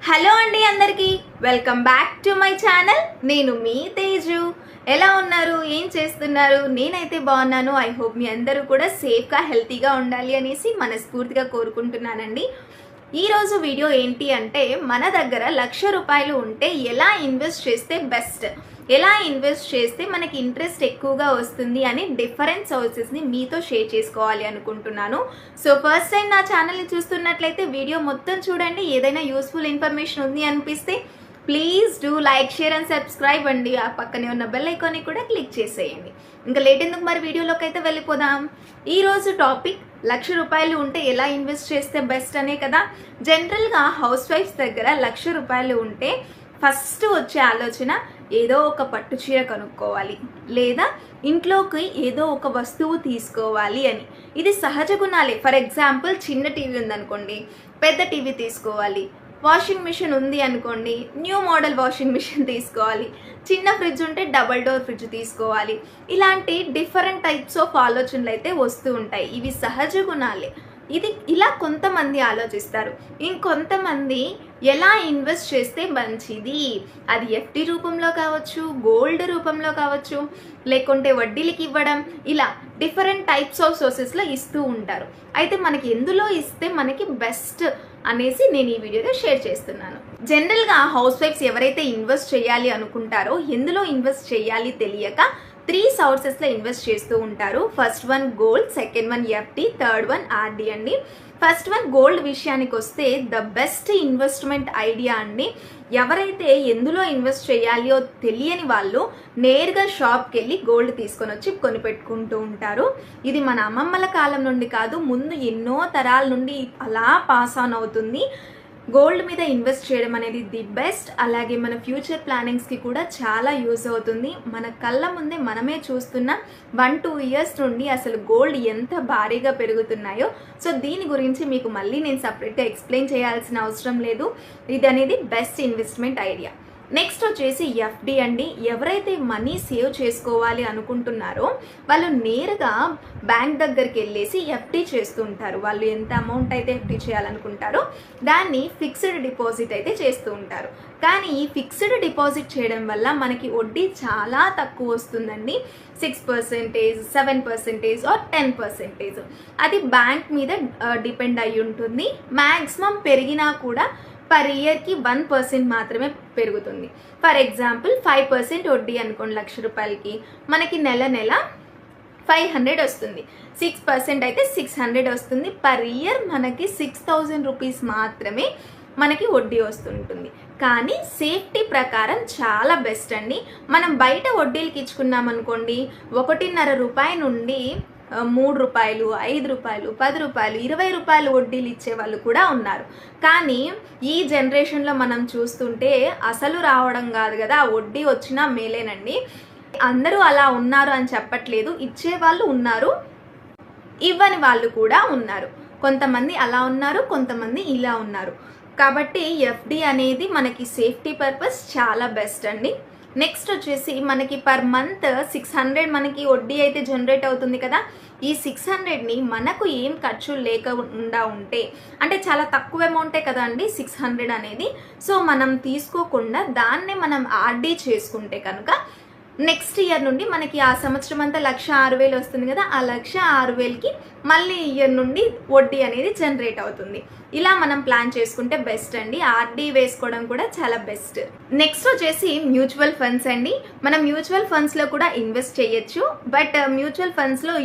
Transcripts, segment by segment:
Hello అండి అందరికీ welcome back to my channel. నేను మీ తేజు. ఎలా ఉన్నారు, ఏం చేస్తున్నారు? నేనైతే బాగున్నాను. ఐ హోప్ మీ అందరూ కూడా సేఫ్గా హెల్తీగా ఉండాలి అనేసి మనస్ఫూర్తిగా కోరుకుంటున్నానండి. ఈరోజు వీడియో ఏంటి అంటే, మన దగ్గర ₹1,00,000 ఉంటే ఎలా ఇన్వెస్ట్ చేస్తే బెస్ట్, ఎలా ఇన్వెస్ట్ చేస్తే మనకి ఇంట్రెస్ట్ ఎక్కువగా వస్తుంది అని డిఫరెంట్ సోర్సెస్ని మీతో షేర్ చేసుకోవాలి అనుకుంటున్నాను. సో ఫస్ట్ టైం నా ఛానల్ని చూస్తున్నట్లయితే వీడియో మొత్తం చూడండి. ఏదైనా యూస్ఫుల్ ఇన్ఫర్మేషన్ ఉంది అనిపిస్తే please do like, share and subscribe అండి. ఆ పక్కనే ఉన్న బెల్ ఐకాన్ని కూడా క్లిక్ చేసేయండి. ఇంకా లేట్ ఎందుకు, మరి వీడియోలోకి అయితే వెళ్ళిపోదాం. ఈరోజు టాపిక్ ₹1,00,000 ఉంటే ఎలా ఇన్వెస్ట్ చేస్తే బెస్ట్ అనే కదా. జనరల్గా హౌస్ వైఫ్స్ దగ్గర ₹1,00,000 ఉంటే ఫస్ట్ వచ్చే ఆలోచన ఏదో ఒక పట్టు చీర కొనుక్కోవాలి, లేదా ఇంట్లోకి ఏదో ఒక వస్తువు తీసుకోవాలి అని. ఇది సహజ గుణాలే. ఫర్ ఎగ్జాంపుల్, చిన్న టీవీ ఉందనుకోండి, పెద్ద టీవీ తీసుకోవాలి. వాషింగ్ మిషన్ ఉంది అనుకోండి, న్యూ మోడల్ వాషింగ్ మిషన్ తీసుకోవాలి. చిన్న ఫ్రిడ్జ్ ఉంటే డబల్ డోర్ ఫ్రిడ్జ్ తీసుకోవాలి. ఇలాంటి డిఫరెంట్ టైప్స్ ఆఫ్ ఆలోచనలు అయితే వస్తూ ఉంటాయి. ఇవి సహజ గుణాలే. ఇలా కొంతమంది ఆలోచిస్తారు. ఇంకొంతమంది ఎలా ఇన్వెస్ట్ చేస్తే మంచిది, అది ఎఫ్డి రూపంలో కావచ్చు, గోల్డ్ రూపంలో కావచ్చు, లేకుంటే వడ్డీలకి ఇవ్వడం, ఇలా డిఫరెంట్ టైప్స్ ఆఫ్ సోర్సెస్లో ఇస్తూ ఉంటారు. అయితే మనకి ఎందులో ఇస్తే మనకి బెస్ట్ అనేసి నేను ఈ వీడియోలో షేర్ చేస్తున్నాను. జనరల్గా హౌస్ వైఫ్స్ ఎవరైతే ఇన్వెస్ట్ చేయాలి అనుకుంటారో, ఎందులో ఇన్వెస్ట్ చేయాలి తెలియక 3 సోర్సెస్లో ఇన్వెస్ట్ చేస్తూ ఉంటారు. First one gold, second one FD, third one RD అండి. ఫస్ట్ వన్ గోల్డ్ విషయానికి వస్తే ద బెస్ట్ ఇన్వెస్ట్మెంట్ ఐడియా అండి. ఎవరైతే ఎందులో ఇన్వెస్ట్ చేయాలో తెలియని వాళ్ళు నేరుగా షాప్కి వెళ్ళి గోల్డ్ తీసుకొని వచ్చి కొనిపెట్టుకుంటూ ఉంటారు. ఇది మన అమ్మమ్మల కాలం నుండి కాదు, ముందు ఎన్నో తరాల నుండి అలా పాస్ ఆన్ అవుతుంది. గోల్డ్ మీద ఇన్వెస్ట్ చేయడం అనేది ది బెస్ట్. అలాగే మన ఫ్యూచర్ ప్లానింగ్స్కి కూడా చాలా యూజ్ అవుతుంది. మన కళ్ళ ముందే మనమే చూస్తున్న 1-2 ఇయర్స్ నుండి అసలు గోల్డ్ ఎంత భారీగా పెరుగుతున్నాయో. సో దీని గురించి మీకు మళ్ళీ నేను సపరేట్గా ఎక్స్ప్లెయిన్ చేయాల్సిన అవసరం లేదు. ఇది అనేది బెస్ట్ ఇన్వెస్ట్మెంట్ ఐడియా. నెక్స్ట్ వచ్చేసి ఎఫ్డి అండి. ఎవరైతే మనీ సేవ్ చేసుకోవాలి అనుకుంటున్నారో వాళ్ళు నేరుగా బ్యాంక్ దగ్గరికి వెళ్ళేసి ఎఫ్డి చేస్తూ ఉంటారు. వాళ్ళు ఎంత అమౌంట్ అయితే ఎఫ్డి చేయాలనుకుంటారో దాన్ని ఫిక్స్డ్ డిపాజిట్ అయితే చేస్తూ ఉంటారు. కానీ ఈ ఫిక్స్డ్ డిపాజిట్ చేయడం వల్ల మనకి వడ్డీ చాలా తక్కువ వస్తుందండి. 6%, 7% ఆర్ 10%. అది బ్యాంక్ మీద డిపెండ్ అయి ఉంటుంది. మ్యాక్సిమం పెరిగినా కూడా పర్ ఇయర్కి 1% మాత్రమే పెరుగుతుంది. ఫర్ ఎగ్జాంపుల్ 5% వడ్డీ అనుకోండి ₹1,00,000కి, మనకి నెల 500 వస్తుంది. 6% అయితే 600 వస్తుంది. పర్ ఇయర్ మనకి ₹6,000 మాత్రమే మనకి వడ్డీ వస్తుంటుంది. కానీ సేఫ్టీ ప్రకారం చాలా బెస్ట్ అండి. మనం బయట వడ్డీలకి ఇచ్చుకున్నాం అనుకోండి, ₹1.50 నుండి ₹3, ₹5, ₹10, ₹20 వడ్డీలు ఇచ్చే వాళ్ళు కూడా ఉన్నారు. కానీ ఈ జనరేషన్లో మనం చూస్తుంటే అసలు రావడం కాదు కదా, వడ్డీ వచ్చినా మేలేనండి. అందరూ అలా ఉన్నారు అని చెప్పట్లేదు. ఇచ్చే వాళ్ళు ఉన్నారు, ఇవ్వని వాళ్ళు కూడా ఉన్నారు. కొంతమంది అలా ఉన్నారు, కొంతమంది ఇలా ఉన్నారు. కాబట్టి ఎఫ్డి అనేది మనకి సేఫ్టీ పర్పస్ చాలా బెస్ట్ అండి. నెక్స్ట్ వచ్చేసి మనకి పర్ మంత్ 600 మనకి వడ్డీ అయితే జనరేట్ అవుతుంది కదా. ఈ 600ని మనకు ఏం ఖర్చు లేకుండా ఉంటే, అంటే చాలా తక్కువ అమౌంటే కదా అండి 600 అనేది. సో మనం తీసుకోకుండా దాన్నే మనం ఆర్డీ చేసుకుంటే కనుక నెక్స్ట్ ఇయర్ నుండి మనకి ఆ సంవత్సరం అంతా 1,06,000 వస్తుంది కదా, ఆ 1,06,000కి మళ్ళీ ఇయర్ నుండి వడ్డీ అనేది జనరేట్ అవుతుంది. ఇలా మనం ప్లాన్ చేసుకుంటే బెస్ట్ అండి. ఆర్డీ వేసుకోవడం కూడా చాలా బెస్ట్. నెక్స్ట్ వచ్చేసి మ్యూచువల్ ఫండ్స్ అండి. మనం మ్యూచువల్ ఫండ్స్లో కూడా ఇన్వెస్ట్ చేయొచ్చు. బట్ మ్యూచువల్ ఫండ్స్లో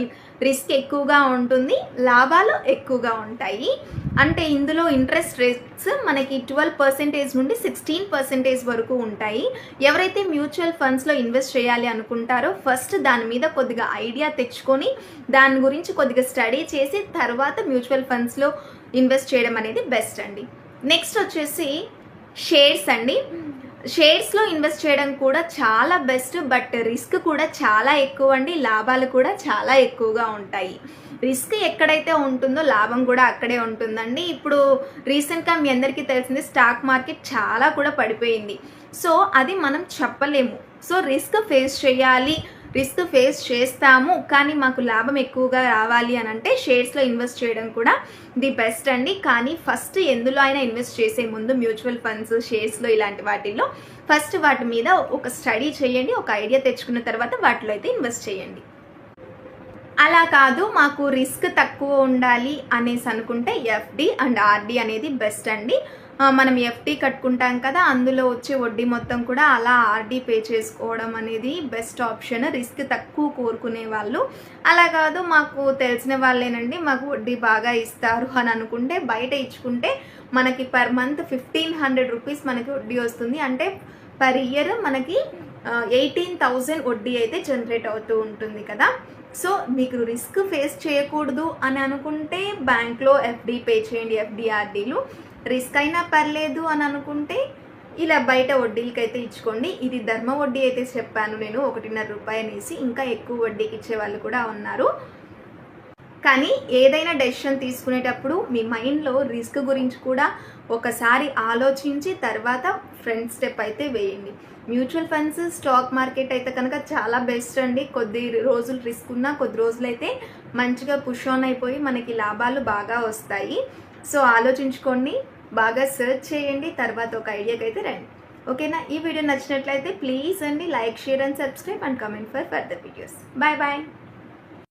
రిస్క్ ఎక్కువగా ఉంటుంది, లాభాలు ఎక్కువగా ఉంటాయి. అంటే ఇందులో ఇంట్రెస్ట్ రేట్స్ మనకి 12% నుండి 16% వరకు ఉంటాయి. ఎవరైతే మ్యూచువల్ ఫండ్స్లో ఇన్వెస్ట్ చేయాలి అనుకుంటారో ఫస్ట్ దాని మీద కొద్దిగా ఐడియా తెచ్చుకొని దాని గురించి కొద్దిగా స్టడీ చేసి తర్వాత మ్యూచువల్ ఫండ్స్లో ఇన్వెస్ట్ చేయడం అనేది బెస్ట్ అండి. నెక్స్ట్ వచ్చేసి షేర్స్ అండి. షేర్స్లో ఇన్వెస్ట్ చేయడం కూడా చాలా బెస్ట్. బట్ రిస్క్ కూడా చాలా ఎక్కువ అండి, లాభాలు కూడా చాలా ఎక్కువగా ఉంటాయి. రిస్క్ ఎక్కడైతే ఉంటుందో లాభం కూడా అక్కడే ఉంటుందండి. ఇప్పుడు రీసెంట్గా మీ అందరికీ తెలిసింది, స్టాక్ మార్కెట్ చాలా కూడా పడిపోయింది. సో అది మనం చెప్పలేము. సో రిస్క్ ఫేస్ చేయాలి, రిస్క్ ఫేస్ చేస్తాము కానీ మాకు లాభం ఎక్కువగా రావాలి అని అంటే షేర్స్లో ఇన్వెస్ట్ చేయడం కూడా ది బెస్ట్ అండి. కానీ ఫస్ట్ ఎందులో అయినా ఇన్వెస్ట్ చేసే ముందు మ్యూచువల్ ఫండ్స్, షేర్స్లో ఇలాంటి వాటిల్లో ఫస్ట్ వాటి మీద ఒక స్టడీ చేయండి, ఒక ఐడియా తెచ్చుకున్న తర్వాత వాటిలో అయితే ఇన్వెస్ట్ చేయండి. అలా కాదు మాకు రిస్క్ తక్కువ ఉండాలి అనేసి అనుకుంటే ఎఫ్డి అండ్ ఆర్డి అనేది బెస్ట్ అండి. మనం ఎఫ్డి కట్టుకుంటాం కదా, అందులో వచ్చే వడ్డీ మొత్తం కూడా అలా ఆర్డి పే చేసుకోవడం అనేది బెస్ట్ ఆప్షన్ రిస్క్ తక్కువ కోరుకునే వాళ్ళు. అలా కాదు మాకు తెలిసిన వాళ్ళేనండి, మాకు వడ్డీ బాగా ఇస్తారు అని అనుకుంటే బయట ఇచ్చుకుంటే మనకి పర్ మంత్ 1500 రూపీస్ మనకి వడ్డీ వస్తుంది. అంటే పర్ ఇయర్ మనకి 18,000 వడ్డీ అయితే జనరేట్ అవుతూ ఉంటుంది కదా. సో మీకు రిస్క్ ఫేస్ చేయకూడదు అని అనుకుంటే బ్యాంక్లో ఎఫ్డి పే చేయండి, ఎఫ్డిఆర్డీలు. రిస్క్ అయినా పర్లేదు అని అనుకుంటే ఇలా బయట వడ్డీలకి అయితే ఇచ్చుకోండి. ఇది ధర్మ వడ్డీ అయితే చెప్పాను నేను, 1.5 రూపాయి అనేసి. ఇంకా ఎక్కువ వడ్డీకి ఇచ్చే వాళ్ళు కూడా ఉన్నారు. కానీ ఏదైనా డెసిషన్ తీసుకునేటప్పుడు మీ మైండ్లో రిస్క్ గురించి కూడా ఒకసారి ఆలోచించి తర్వాత ఫ్రంట్ స్టెప్ అయితే వేయండి. మ్యూచువల్ ఫండ్స్, స్టాక్ మార్కెట్ అయితే కనుక చాలా బెస్ట్ అండి. కొద్ది రోజులు రిస్క్ ఉన్నా కొద్ది రోజులు అయితే మంచిగా పుష్ ఆన్ అయిపోయి మనకి లాభాలు బాగా వస్తాయి. సో ఆలోచించుకోండి, బాగా సెర్చ్ చేయండి, తర్వాత ఒక ఐడియాకి అయితే రండి. ఓకేనా? ఈ వీడియో నచ్చినట్లయితే ప్లీజ్ అండి like, share and subscribe and comment for further videos. Bye bye.